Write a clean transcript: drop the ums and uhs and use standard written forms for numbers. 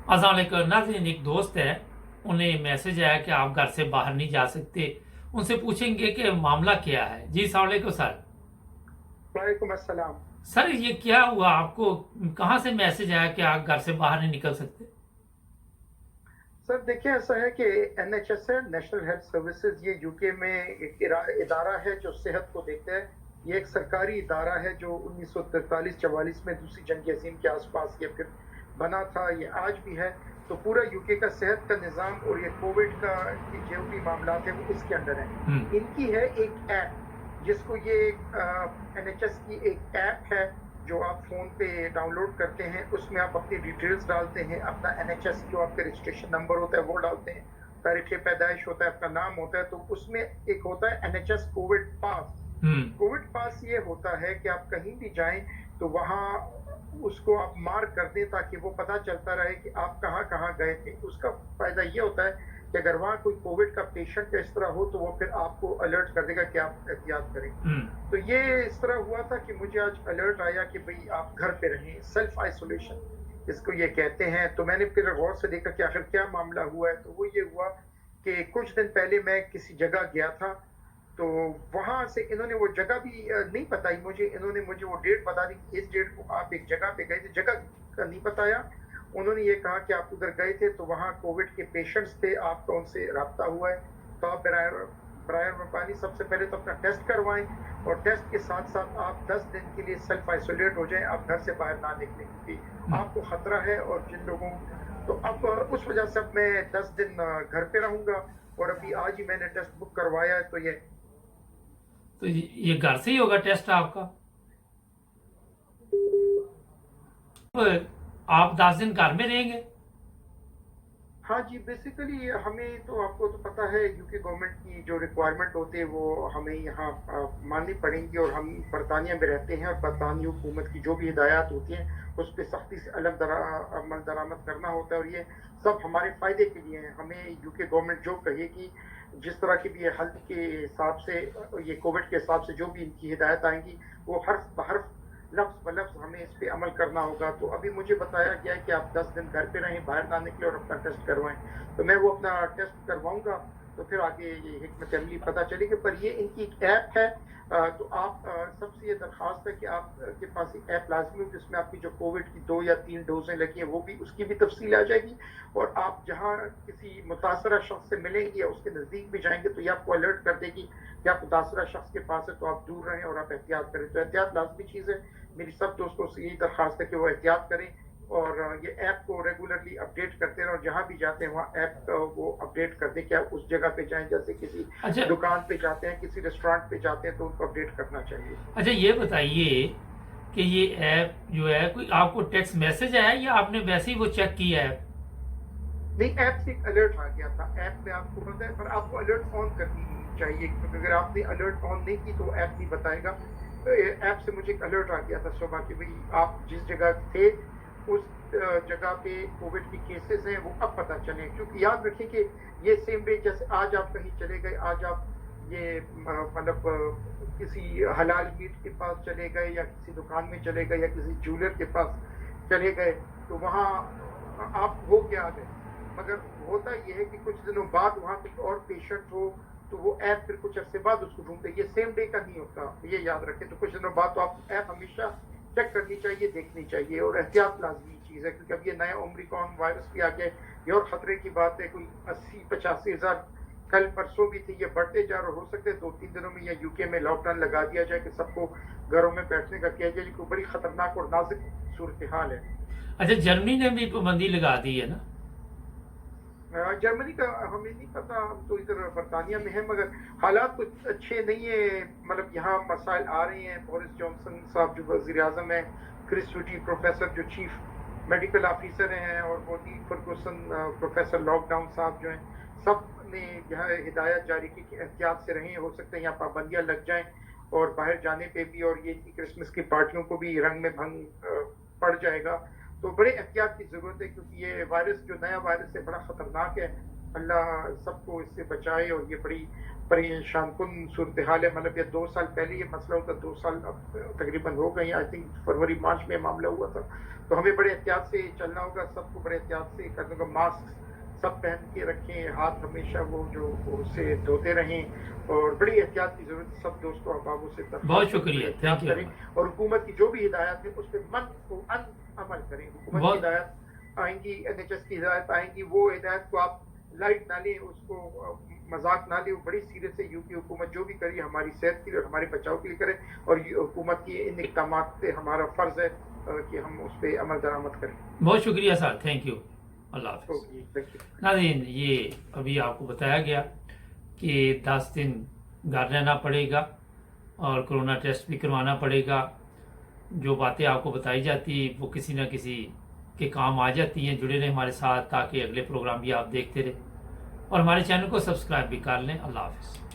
अस्सलाम वालेकुम नाज़रीन, एक दोस्त है, उन्हें मैसेज आया कि आप घर से बाहर नहीं जा सकते। उनसे पूछेंगे कि मामला क्या है। जी अस्सलाम वालेकुम सर। वालेकुम अस्सलाम। सर ये क्या हुआ आपको, कहाँ से मैसेज आया कि आप घर से बाहर नहीं निकल सकते? सर देखिए, ऐसा है कि एनएचएस है, नेशनल हेल्थ सर्विसेज, ये यूके में एक इदारा है जो सेहत को देखता है। ये एक सरकारी इदारा है जो 1943-44 में दूसरी जंग अजीम के आसपास ये फिर बना था, ये आज भी है। तो पूरा यूके का सेहत का निज़ाम और ये कोविड का जो भी मामला है वो इसके अंडर है। इनकी है एक ऐप, जिसको ये एनएचएस की एक ऐप है जो आप फ़ोन पे डाउनलोड करते हैं। उसमें आप अपनी डिटेल्स डालते हैं, अपना एनएचएस जो आपका रजिस्ट्रेशन नंबर होता है वो डालते हैं, तारीख पैदाइश होता है, आपका नाम होता है। तो उसमें एक होता है एनएचएस कोविड पास। कोविड पास ये होता है कि आप कहीं भी जाएं तो वहाँ उसको आप मार्क कर दें ताकि वो पता चलता रहे कि आप कहाँ कहाँ गए थे। उसका फायदा ये होता है कि अगर वहाँ कोई कोविड का पेशेंट इस तरह हो तो वो फिर आपको अलर्ट कर देगा कि आप एहतियात करें। तो ये इस तरह हुआ था कि मुझे आज अलर्ट आया कि भाई आप घर पे रहें, सेल्फ आइसोलेशन इसको ये कहते हैं। तो मैंने फिर गौर से देखा कि आखिर क्या मामला हुआ है। तो वो ये हुआ कि कुछ दिन पहले मैं किसी जगह गया था, तो वहां से इन्होंने वो जगह भी नहीं बताई मुझे। इन्होंने मुझे वो डेट बता दी कि इस डेट को आप एक जगह पे गए थे, जगह का नहीं बताया। उन्होंने ये कहा कि आप उधर गए थे तो वहाँ कोविड के पेशेंट्स थे, आपका उनसे रब्ता हुआ है, तो आप बराए मेहरबानी सबसे पहले तो अपना टेस्ट करवाएं, और टेस्ट के साथ साथ आप 10 दिन के लिए सेल्फ आइसोलेट हो जाएं, आप घर से बाहर ना निकलें क्योंकि आपको खतरा है। और जिन लोगों, तो अब उस वजह से अब मैं 10 दिन घर पे रहूंगा, और अभी आज ही मैंने टेस्ट बुक करवाया है। तो ये तो ये घर से ही होगा टेस्ट आपका? अब आप 10 दिन घर में रहेंगे? हाँ जी, बेसिकली हमें तो, आपको तो पता है यूके गवर्नमेंट की जो रिक्वायरमेंट होती है वो हमें यहाँ माननी पड़ेंगी। और हम बरतानिया में रहते हैं और बरतानी हुकूमत की जो भी हिदायत होती हैं उस पर सख्ती से अमल दरामद करना होता है। और ये सब हमारे फ़ायदे के लिए है। हमें यूके गवर्नमेंट जो कहेगी, जिस तरह की भी ये हेल्थ के हिसाब से, ये कोविड के हिसाब से जो भी इनकी हिदायत आएंगी, वो हर्फ बहर्फ लफ्ज़ ब लफ्ज़ हमें इस पे अमल करना होगा। तो अभी मुझे बताया गया है कि आप 10 दिन घर पे रहें, बाहर ना निकले और अपना टेस्ट करवाएं। तो मैं वो अपना टेस्ट करवाऊंगा, तो फिर आगे ये हिकमत अमली पता चलेगी। पर ये इनकी एक ऐप है। तो आप सबसे ये दरख्वास्त है कि आप के पास एक ऐप लाजमी हो जिसमें आपकी जो कोविड की 2 या 3 डोजें लगी हैं वो भी, उसकी भी तफसील आ जाएगी। और आप जहाँ किसी मुतासरा शख्स से मिलेंगे या उसके नज़दीक भी जाएंगे तो ये आपको अलर्ट कर देगी कि आप मुतासरा शख्स के पास है, तो आप दूर रहें और आप एहतियात करें। तो एहतियात लाजमी चीज़ है। मेरी सब दोस्तों से यही दरख्वास्त है कि वो एहतियात करें और ये ऐप को रेगुलरली अपडेट करते रहें। और जहाँ भी जाते हैं वहाँ ऐप वो अपडेट कर दें कि आप उस जगह पे जाएं। जैसे किसी अच्छा। दुकान पे जाते हैं, किसी रेस्टोरेंट पे जाते हैं, तो उनको अपडेट करना चाहिए। अच्छा ये बताइए कि ये ऐप जो है, कोई आपको टेक्स्ट मैसेज आया या आपने वैसे ही वो चेक किया है? नहीं, ऐप से एक अलर्ट आ गया था। ऐप में आपको पता है, पर आपको अलर्ट ऑन करनी चाहिए क्योंकि अगर आपने अलर्ट ऑन नहीं की तो ऐप नहीं बताएगा। तो ऐप से मुझे एक अलर्ट आ गया था सुबह कि भाई आप जिस जगह थे उस जगह पे कोविड की केसेस हैं वो अब पता चले। क्योंकि याद रखें कि ये सेम डे, जैसे आज आप कहीं चले गए, आज आप ये मतलब किसी हलाल मीट के पास चले गए या किसी दुकान में चले गए या किसी ज्वेलर के पास चले गए, तो वहाँ आप हो के आ गए। मगर होता ये है कि कुछ दिनों बाद वहाँ कुछ और पेशेंट हो तो वो ऐप फिर कुछ अरसे बाद उसको ढूंढते। ये सेम डे का नहीं होता, ये याद रखें। तो कुछ दिनों बाद तो आप ऐप हमेशा चेक करनी चाहिए, देखनी चाहिए। और एहतियात लाजमी चीज़ है क्योंकि अब ये नया ओमिक्रॉन वायरस भी आ गया। ये और ख़तरे की बात है। कोई 80-85 हज़ार कल परसों भी थी, ये बढ़ते जा रहे। हो सकते हैं 2-3 दिनों में या यूके में लॉकडाउन लगा दिया जाए कि सबको घरों में बैठने का किया जाए, क्योंकि बड़ी ख़तरनाक और नाजुक सूरत हाल है। अच्छा, जर्मनी ने भी पाबंदी लगा दी है ना? जर्मनी का हमें नहीं पता, हम तो इधर बरतानिया में है। मगर हालात कुछ अच्छे नहीं है। मतलब यहाँ मसाइल आ रहे हैं। बोरिस जॉनसन साहब जो वजीर आजम है, क्रिस स्वीटी प्रोफेसर जो चीफ मेडिकल ऑफिसर हैं, और मोदी फर्गूसन प्रोफेसर लॉकडाउन साहब जो हैं, सब ने यहाँ हिदायत जारी की कि एहतियात से रहें। हो सकता है यहाँ पाबंदियाँ लग जाएं और बाहर जाने पे भी, और ये क्रिसमस की पार्टियों को भी रंग में भंग पड़ जाएगा। तो बड़े एहतियात की ज़रूरत है क्योंकि ये वायरस जो नया वायरस है बड़ा ख़तरनाक है। अल्लाह सबको इससे बचाए। और ये बड़ी परेशान कुन सूरत हाल है, मतलब ये 2 साल पहले ये मसला होता, 2 साल अब तकरीबन हो गए, आई थिंक फरवरी मार्च में मामला हुआ था। तो हमें बड़े एहतियात से चलना होगा, सबको बड़े एहतियात से करने होगा। मास्क सब पहन के रखें, हाथ हमेशा वो जो उससे धोते रहें, और बड़ी एहतियात की जरूरत है। सब दोस्तों अहबाबों से बहुत शुक्रिया, थैंक यू। करें, और हुकूमत की जो भी हिदायत है उस पर मन को अमल करें। हुकूमत की हिदायत आएंगी, NHS की हिदायत आएंगी, वो हिदायत को आप लाइट ना लें, उसको मजाक ना लें, वो बड़ी सीरियस है। यूपी हुकूमत जो भी करी हमारी सेहत के लिए और हमारे बचाव के लिए करे, और हुकूमत की इन इक़दाम पे हमारा फर्ज है कि हम उस पर अमल दरामद करें। बहुत शुक्रिया सर, थैंक यू, अल्लाह हाफ़िज़। Thank you. नाज़रीन, ये अभी आपको बताया गया कि 10 दिन घर रहना पड़ेगा और कोरोना टेस्ट भी करवाना पड़ेगा। जो बातें आपको बताई जाती वो किसी न किसी के काम आ जाती हैं। जुड़े रहें हमारे साथ ताकि अगले प्रोग्राम भी आप देखते रहें, और हमारे चैनल को सब्सक्राइब भी कर लें। अल्लाह हाफ़िज़।